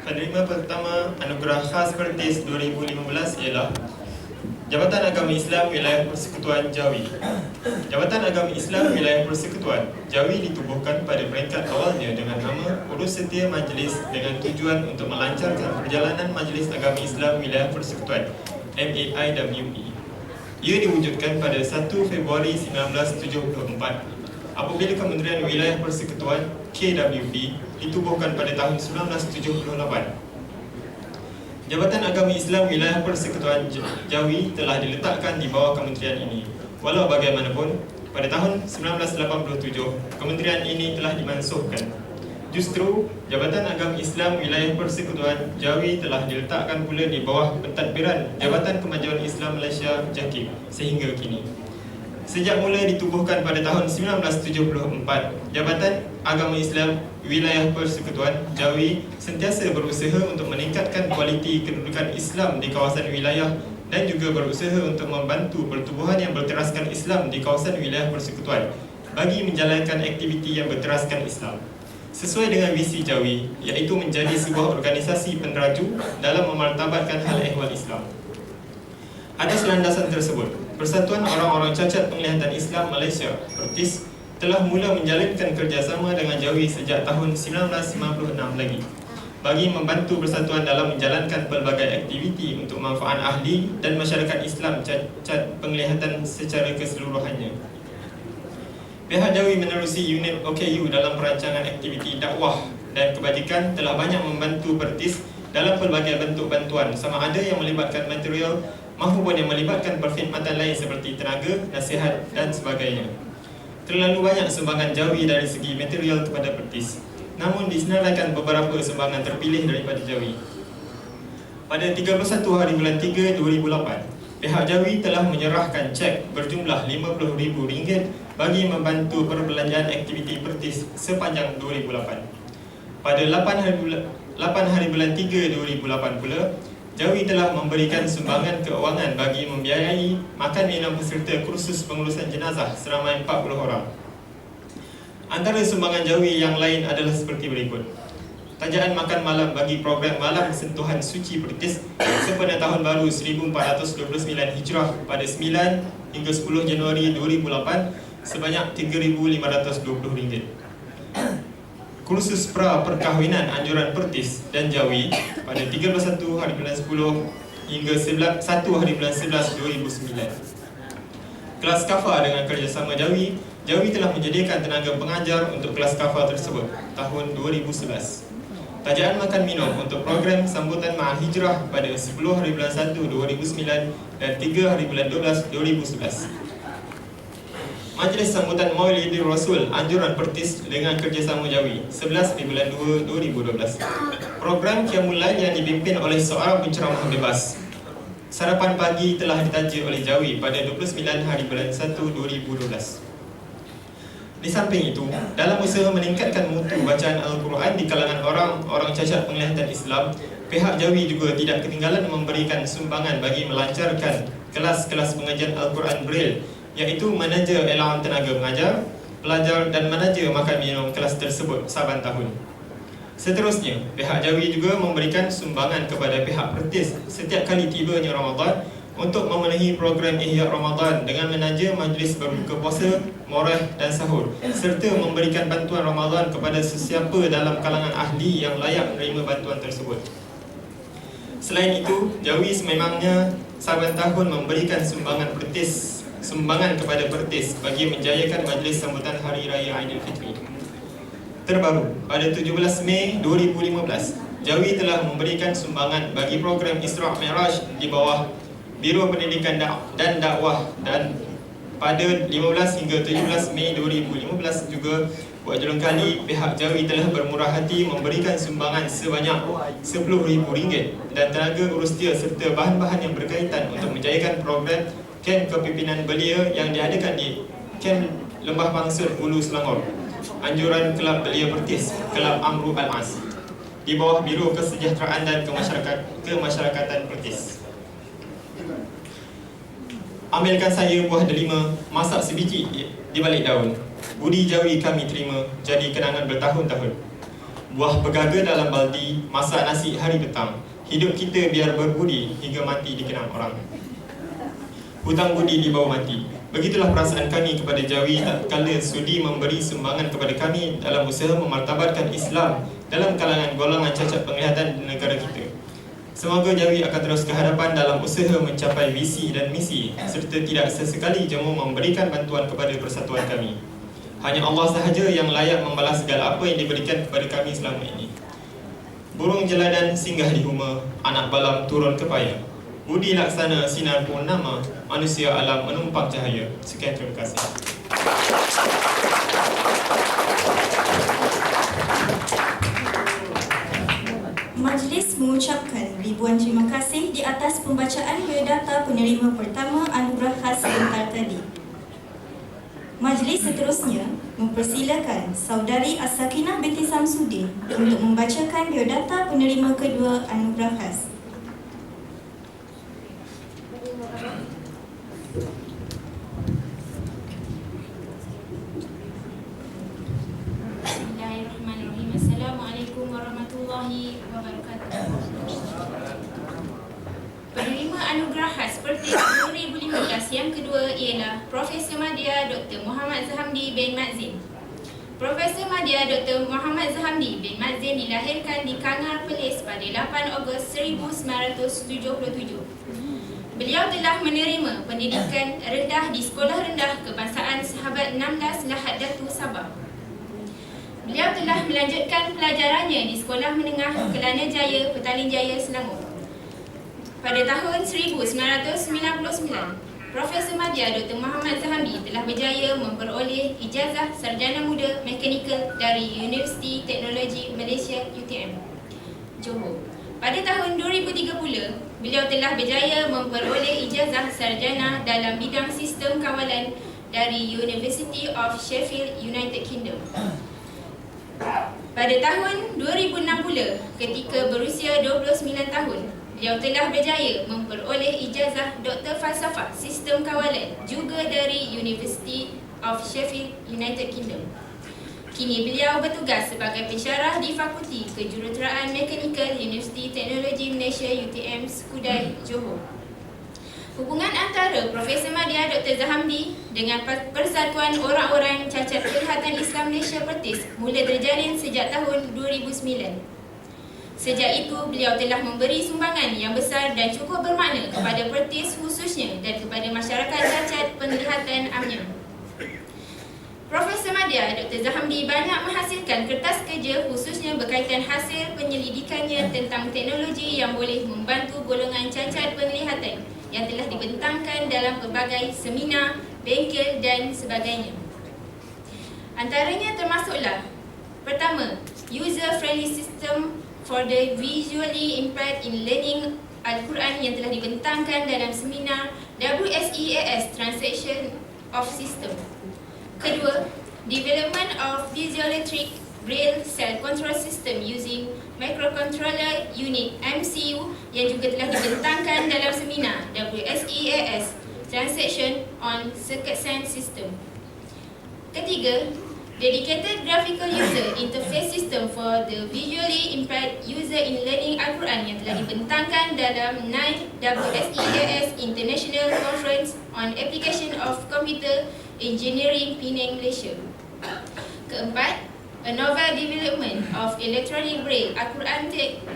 Penerima pertama Anugerah Khas Pertis 2015 ialah Jabatan Agama Islam Wilayah Persekutuan Jawi. Jabatan Agama Islam Wilayah Persekutuan Jawi ditubuhkan pada peringkat awalnya dengan nama Urus Setia Majlis dengan tujuan untuk melancarkan perjalanan Majlis Agama Islam Wilayah Persekutuan MAIWP. Ia diwujudkan pada 1 Februari 1974 apabila Kementerian Wilayah Persekutuan KWP ditubuhkan pada tahun 1978. Jabatan Agama Islam Wilayah Persekutuan Jawi telah diletakkan di bawah kementerian ini. Walau bagaimanapun, pada tahun 1987, kementerian ini telah dimansuhkan. Justru, Jabatan Agama Islam Wilayah Persekutuan Jawi telah diletakkan pula di bawah pentadbiran Jabatan Kemajuan Islam Malaysia JAKIM sehingga kini. Sejak mula ditubuhkan pada tahun 1974, Jabatan Agama Islam Wilayah Persekutuan Jawi sentiasa berusaha untuk meningkatkan kualiti kedudukan Islam di kawasan wilayah dan juga berusaha untuk membantu pertubuhan yang berteraskan Islam di kawasan wilayah persekutuan bagi menjalankan aktiviti yang berteraskan Islam. Sesuai dengan visi Jawi, iaitu menjadi sebuah organisasi peneraju dalam memartabatkan hal ehwal Islam. Atas landasan tersebut, Persatuan Orang-Orang Cacat Penglihatan Islam Malaysia (PERTIS) telah mula menjalankan kerjasama dengan Jawi sejak tahun 1996 lagi bagi membantu persatuan dalam menjalankan pelbagai aktiviti untuk manfaat ahli dan masyarakat Islam cacat penglihatan secara keseluruhannya. Pihak Jawi menerusi unit OKU dalam perancangan aktiviti dakwah dan kebajikan telah banyak membantu PERTIS dalam pelbagai bentuk bantuan sama ada yang melibatkan material maupun yang melibatkan perkhidmatan lain seperti tenaga, nasihat dan sebagainya. Terlalu banyak sumbangan Jawi dari segi material kepada PERTIS, namun disenaraikan beberapa sumbangan terpilih daripada Jawi. Pada 31 hari bulan 3 2008, pihak Jawi telah menyerahkan cek berjumlah RM50,000 bagi membantu perbelanjaan aktiviti PERTIS sepanjang 2008. Pada 8 hari bulan 3 2008 pula, Jawi telah memberikan sumbangan keuangan bagi membiayai makan minum peserta kursus pengurusan jenazah seramai 40 orang. Antara sumbangan Jawi yang lain adalah seperti berikut. Tajaan makan malam bagi program Malam Sentuhan Suci PERTIS sepada Tahun Baru 1429 Hijrah pada 9 hingga 10 Januari 2008 sebanyak RM3,520. Kursus pra perkahwinan anjuran PERTIS dan Jawi pada 31 hari bulan 10 hingga 1 hari bulan 11 2009. Kelas kafar dengan kerjasama Jawi telah menyediakan tenaga pengajar untuk kelas kafar tersebut tahun 2011. Tajaan makan minum untuk program sambutan Ma'al Hijrah pada 10 hari bulan 1 2009 dan 3 hari bulan 12 2011. Majlis Sambutan Maulidir Rasul anjuran PERTIS dengan kerjasama Jawi 11 di bulan 2 2012. Program Qiyamul Lail yang dipimpin oleh seorang penceramah bebas. Sarapan pagi telah ditaja oleh Jawi pada 29 hari bulan 1 2012. Di samping itu, dalam usaha meningkatkan mutu bacaan Al-Quran di kalangan orang cacat penglihatan Islam, pihak Jawi juga tidak ketinggalan memberikan sumbangan bagi melancarkan kelas-kelas pengajian Al-Quran Braille, iaitu manajer elawan tenaga mengajar, pelajar dan manajer makan minum kelas tersebut saban tahun. Seterusnya, pihak Jawi juga memberikan sumbangan kepada pihak PERTIS setiap kali tibanya Ramadan untuk memenuhi program Ihya Ramadan dengan menaja majlis berbuka puasa, moreh dan sahur, serta memberikan bantuan Ramadan kepada sesiapa dalam kalangan ahli yang layak menerima bantuan tersebut. Selain itu, Jawi sememangnya saban tahun memberikan sumbangan kepada PERTIS bagi menjayakan majlis sambutan Hari Raya Aidilfitri. Terbaru, pada 17 Mei 2015, Jawi telah memberikan sumbangan bagi program Isra' Mi'raj di bawah Biro Pendidikan dan Dakwah, dan pada 15 hingga 17 Mei 2015 juga buat julung kali pihak Jawi telah bermurah hati memberikan sumbangan sebanyak RM10,000 dan tenaga urus dia serta bahan-bahan yang berkaitan untuk menjayakan program Kem Kepimpinan Belia yang diadakan di Kem Lembah Pangsut, Hulu Selangor, anjuran Kelab Belia PERTIS, Kelab Amru Al-As. di bawah Biro Kesejahteraan dan Kemasyarakatan Pertis. Ambilkan saya buah delima, masak sebiji di balik daun. Budi jawi kami terima, jadi kenangan bertahun-tahun. Buah pegaga dalam baldi, masak nasi hari petang. Hidup kita biar berbudi hingga mati dikenang orang. Hutang budi dibawa mati. Begitulah perasaan kami kepada Jawi tatkala sudi memberi sumbangan kepada kami dalam usaha memartabatkan Islam dalam kalangan golongan cacat penglihatan di negara kita. Semoga Jawi akan terus ke hadapan dalam usaha mencapai visi dan misi serta tidak sesekali jemu memberikan bantuan kepada persatuan kami. Hanya Allah sahaja yang layak membalas segala apa yang diberikan kepada kami selama ini. Burung jeladan singgah di huma, anak balam turun ke payah. Budi laksana sinar purnama, manusia alam menumpang cahaya. Sekian, terima kasih. Majlis mengucapkan ribuan terima kasih di atas pembacaan biodata penerima pertama anugerah khas sebentar tadi. Majlis seterusnya mempersilakan Saudari As-Sakinah binti Samsudin untuk membacakan biodata penerima kedua anugerah khas. Bismillahirrahmanirrahim. Assalamualaikum warahmatullahi wabarakatuh. Penerima anugerah khas Pertis 2015 yang kedua ialah Profesor Madya Dr. Muhammad Zahamdi bin Madzin. Profesor Madya Dr. Muhammad Zahamdi bin Madzin dilahirkan di Kangar, Perlis pada 8 Ogos 1977. Beliau telah menerima pendidikan rendah di Sekolah Rendah Kebangsaan Sahabat 16 Lahad Datu, Sabah. Beliau telah melanjutkan pelajarannya di Sekolah Menengah Kelana Jaya, Petaling Jaya, Selangor. Pada tahun 1999, Profesor Madya Dr. Muhammad Zahamdi telah berjaya memperoleh ijazah Sarjana Muda Mekanikal dari Universiti Teknologi Malaysia UTM, Johor. Pada tahun 2003 pula, beliau telah berjaya memperoleh ijazah Sarjana dalam bidang Sistem Kawalan dari University of Sheffield, United Kingdom. Pada tahun 2006 pula, ketika berusia 29 tahun, beliau telah berjaya memperoleh ijazah Doktor Falsafah Sistem Kawalan juga dari University of Sheffield, United Kingdom. Kini beliau bertugas sebagai pensyarah di Fakulti Kejuruteraan Mekanikal Universiti Teknologi Malaysia UTM Skudai, Johor. Hubungan antara Profesor Madya Dr. Zahamdi dengan Persatuan Orang-Orang Cacat Penglihatan Islam Malaysia Pertis mula terjalin sejak tahun 2009. Sejak itu, beliau telah memberi sumbangan yang besar dan cukup bermakna kepada Pertis khususnya dan kepada masyarakat cacat penglihatan amnya. Profesor Madya Dr. Zahamdi banyak menghasilkan kertas kerja khususnya berkaitan hasil penyelidikannya tentang teknologi yang boleh membantu golongan cacat penglihatan yang telah dibentangkan dalam pelbagai seminar, bengkel dan sebagainya. Antaranya termasuklah: pertama, user-friendly system for the visually impaired in learning Al-Quran yang telah dibentangkan dalam seminar WSEAS Translation of System. Kedua, development of piezoelectric braille cell control system using microcontroller unit MCU yang juga telah dibentangkan dalam seminar WSEAS Translation on Circuit Sense System. Ketiga, dedicated graphical user interface system for the visually impaired user in learning Al-Quran yang telah dibentangkan dalam 9 WSEAS International Conference on Application of Computer Engineering, Penang, Malaysia. Keempat, a novel development of electronic braille Al-Quran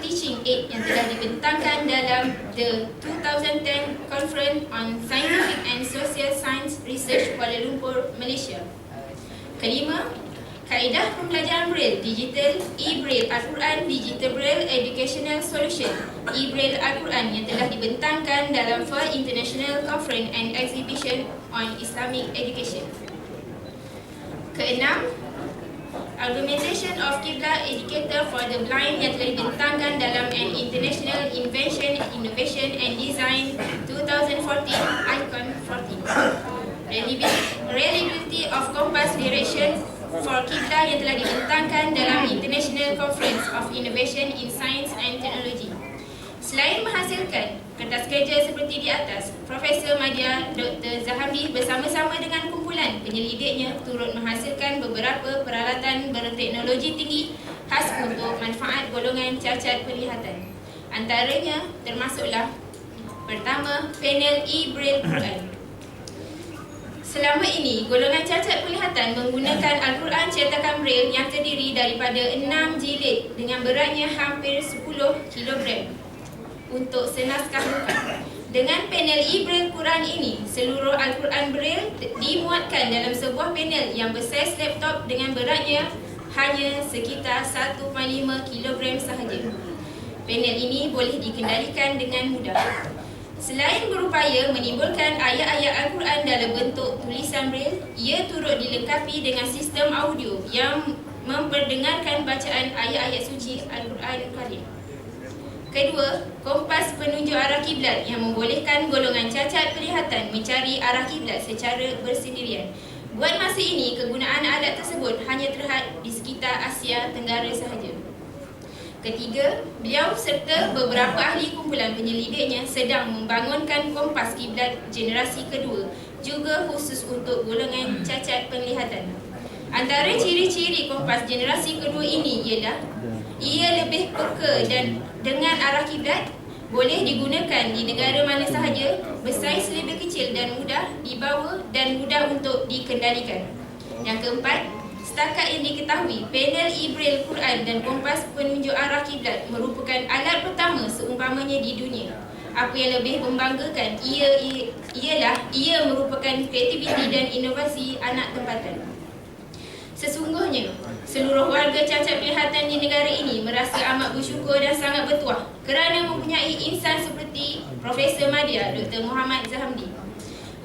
teaching aid yang telah dibentangkan dalam the 2010 Conference on Scientific and Social Science Research, Kuala Lumpur, Malaysia. Kelima, kaedah pembelajaran Braille Digital e-Braille Al-Quran Digital Braille Educational Solution e-Braille Al-Quran yang telah dibentangkan dalam World International Conference and Exhibition on Islamic Education. Keenam, Augmentation of Qibla Educator for the Blind yang telah dibentangkan dalam an International Invention, Innovation and Design 2014 Icon 14. Reliability of compass direction for Qibla yang telah dibentangkan dalam International Conference of Innovation in Science and Technology. Selain menghasilkan kertas kerja seperti di atas, Profesor Madya Dr. Zahamdi bersama-sama dengan kumpulan penyelidiknya turut menghasilkan beberapa peralatan berteknologi tinggi khas untuk manfaat golongan cacat penglihatan. Antaranya termasuklah pertama, panel e-braille Quran. Selama ini, golongan cacat penglihatan menggunakan Al-Quran cetakan Braille yang terdiri daripada 6 jilid dengan beratnya hampir 10 kg untuk senaskah muka. Dengan panel e-Braille Quran ini, seluruh Al-Quran Braille dimuatkan dalam sebuah panel yang bersaiz laptop dengan beratnya hanya sekitar 1.5 kg sahaja. Panel ini boleh dikendalikan dengan mudah. Selain berupaya menimbulkan ayat-ayat Al-Quran dalam bentuk tulisan Braille, ia turut dilengkapi dengan sistem audio yang memperdengarkan bacaan ayat-ayat suci Al-Quran Karim. Kedua, kompas penunjuk arah kiblat yang membolehkan golongan cacat penglihatan mencari arah kiblat secara bersendirian. Buat masa ini, kegunaan alat tersebut hanya terhad di sekitar Asia Tenggara sahaja. Ketiga, beliau serta beberapa ahli kumpulan penyelidiknya sedang membangunkan kompas kiblat generasi kedua, juga khusus untuk golongan cacat penglihatan. Antara ciri-ciri kompas generasi kedua ini ialah ia lebih peka dan dengan arah kiblat, boleh digunakan di negara mana sahaja, bersaiz lebih kecil dan mudah dibawa dan mudah untuk dikendalikan. Yang keempat, setakat yang diketahui, panel e-Braille Quran dan kompas penunjuk arah kiblat merupakan alat pertama seumpamanya di dunia. Apa yang lebih membanggakan ialah ia merupakan kreativiti dan inovasi anak tempatan. Sesungguhnya, seluruh warga cacat penglihatan di negara ini merasa amat bersyukur dan sangat bertuah kerana mempunyai insan seperti Profesor Madya Dr. Muhammad Zahamdi.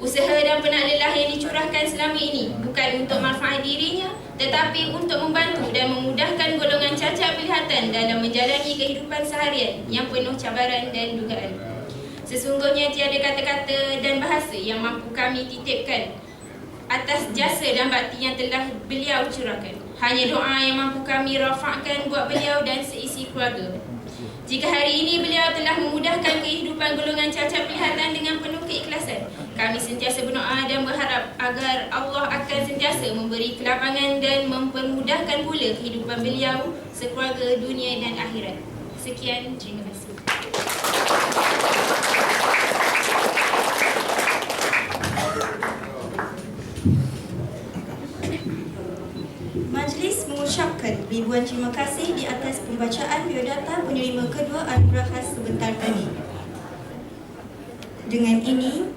Usaha dan penat lelah yang dicurahkan selama ini bukan untuk manfaat dirinya, tetapi untuk membantu dan memudahkan golongan cacat penglihatan dalam menjalani kehidupan seharian yang penuh cabaran dan dugaan. Sesungguhnya tiada kata-kata dan bahasa yang mampu kami titipkan atas jasa dan bakti yang telah beliau curahkan. Hanya doa yang mampu kami rafakkan buat beliau dan seisi keluarga. Jika hari ini beliau telah memudahkan kehidupan golongan cacat penglihatan dengan penuh keikhlasan, kami sentiasa berdoa dan berharap agar Allah akan sentiasa memberi kelapangan dan mempermudahkan pula kehidupan beliau sekeluarga dunia dan akhirat. Sekian, terima kasih. Majlis mengucapkan ribuan terima kasih di atas pembacaan biodata penerima kedua anugerah khas sebentar tadi. Dengan ini,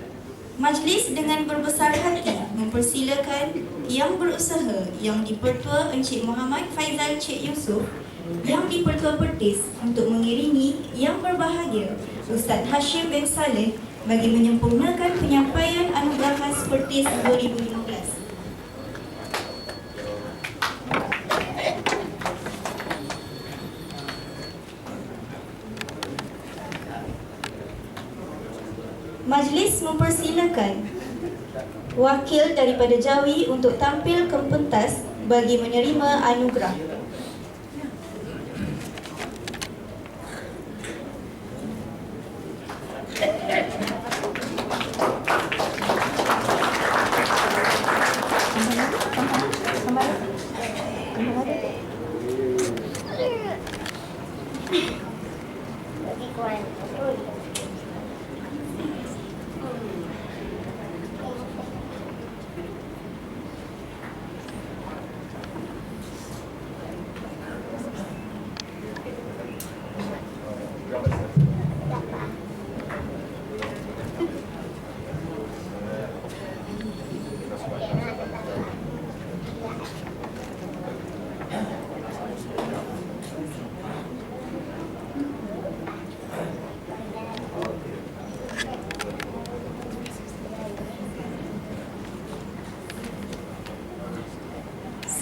majlis dengan berbesar hati mempersilakan Yang Berusaha Yang Dipertua Encik Muhammad Faizal Cik Yusof, Yang Dipertua Pertis untuk mengiringi Yang Berbahagia Ustaz Hashim bin Saleh bagi menyempurnakan penyampaian anugerah khas Pertis 2015. Majlis mempersilakan wakil daripada Jawi untuk tampil ke pentas bagi menerima anugerah.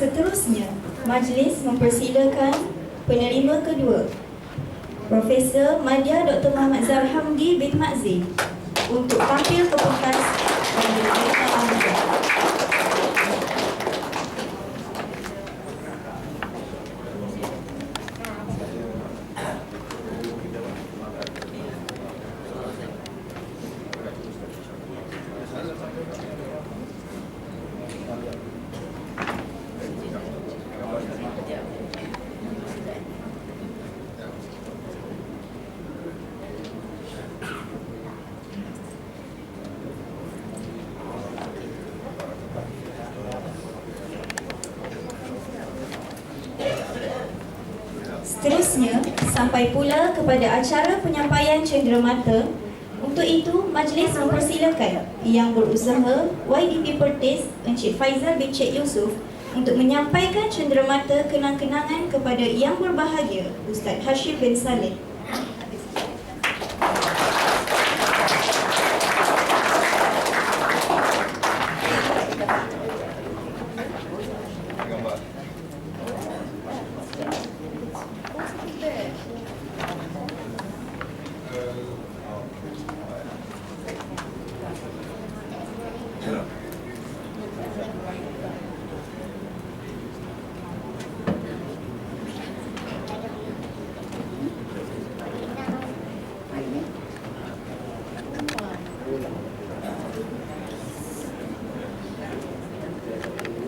Seterusnya, majlis mempersilakan penerima kedua, Profesor Madya Dr. Muhammad Zahamdi bin Makzin untuk tampil ke pentas bagi menerima anugerah. seterusnya, sampai pula kepada acara penyampaian cenderamata. Untuk itu, majlis mempersilakan Yang Berusaha YDP Pertis Encik Faizal bin Cik Yusof untuk menyampaikan cenderamata kenang-kenangan kepada Yang Berbahagia Ustaz Hashim bin Saleh.